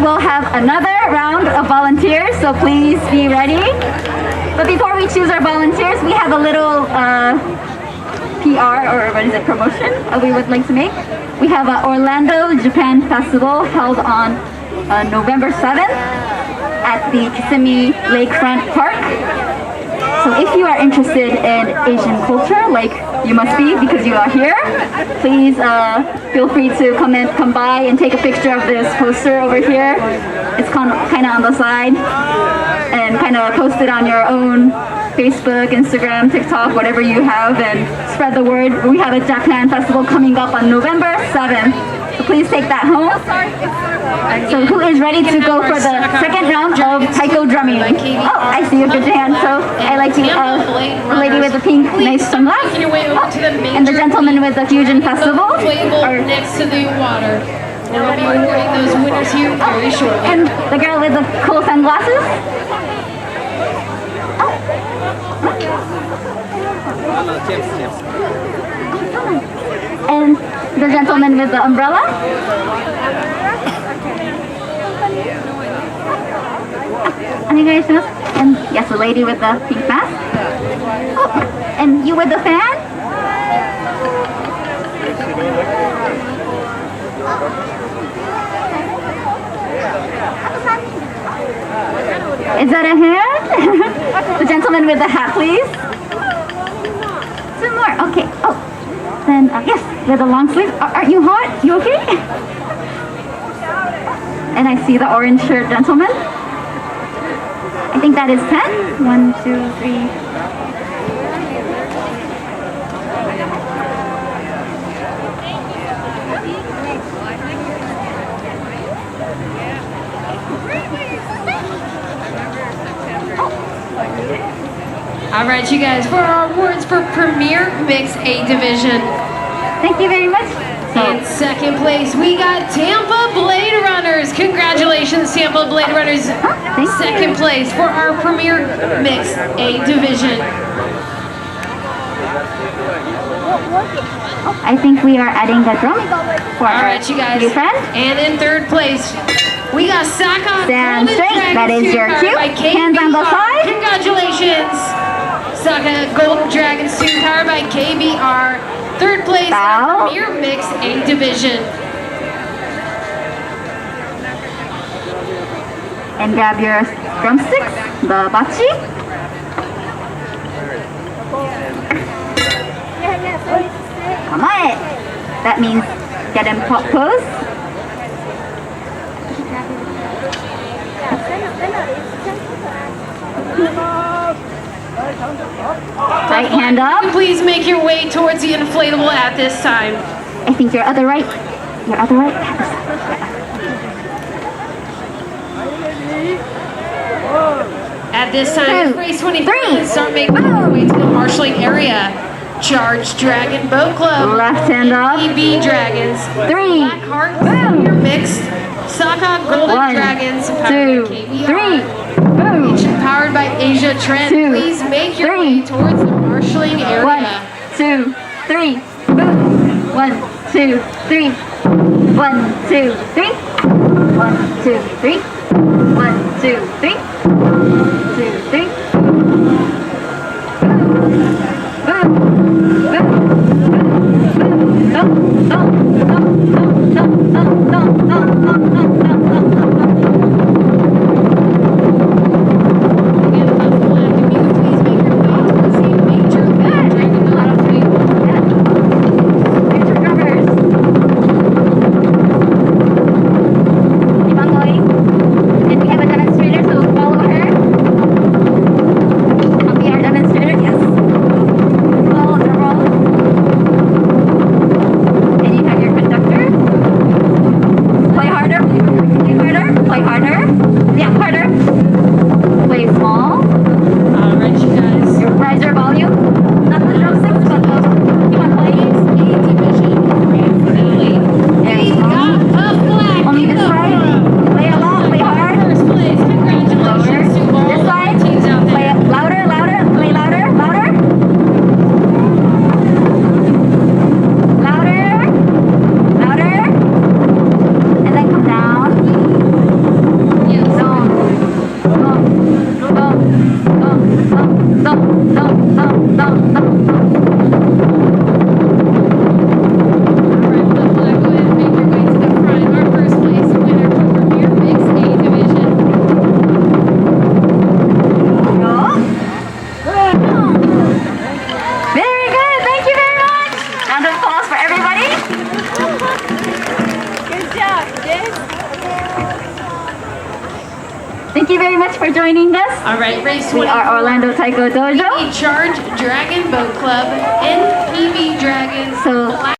will have another round of volunteers, so please be ready. But before we choose our volunteers, we have a little PR, or what is it, promotion we would like to make. We have an Orlando Japan Festival held on November 7th at the Kissimmee Lakefront Park. So if you are interested in Asian culture, like you must be because you are here, please feel free to come by and take a picture of this poster over here. It's kind of on the side, and kind of post it on your own Facebook, Instagram, TikTok, whatever you have, and spread the word. We have a Japan Festival coming up on November 7th. So please take that home. So who is ready to go for the second round of Taiko drumming? Oh, I see you, good hand. So I like you, the lady with the pink, nice sunglasses. Oh, and the gentleman with the Fusion Festival. Next to the water. We'll be awarding those winners here very shortly. And the girl with the cool sunglasses. And the gentleman with the umbrella. And yes, the lady with the pink mask. Oh, and you with the fan? Is that a hand? The gentleman with the hat, please. Two more. Okay. Oh, then yes, with the long sleeve. Aren't you hot? You okay? And I see the orange shirt gentleman. I think that is 10. 1, 2, 3. All right, you guys, for our awards for Premier Mix A Division. Thank you very much. In second place, we got Tampa Blade Runners. Congratulations, Tampa Blade Runners. Second place for our Premier Mix A Division. I think we are adding the drum for all right, you guys. New friend. And in third place, we got Saka. Stand straight. That is your cue. Hands on the side. Congratulations, Saka Golden Dragon Suit powered by KBR. Third place, Premier Mix A Division. And grab your drumsticks, the bachi. Come on. That means get in pose. Right hand up. Please make your way towards the inflatable at this time. I think your other right. Your other right. At this time, race 23, start making your way to the marshalling area. Charge Dragon Boat Club. Left hand up. EB Dragons. 3. Blackheart Senior Mixed. Saka Golden 1, Dragons. 2, 3. Boom. Powered by Asia Trend. 2, Please make your 3. way towards the marshalling area. 1, 2, 3. Boom. 1, 2, 3. 1, 2, 3. 1, 2, 3. 1, 2, 3. 2, 3. Boom. And you have Alright, Flip Flag, go ahead and make your way to the front. Our first place winner for Premier Mixed A Division. Very good. Thank you very much. Round of applause for everybody. Good job, kids. Thank you very much for joining us. Alright, race We 24. are Orlando Taiko Dojo. The Charge Dragon Boat Club, NPV Dragons, So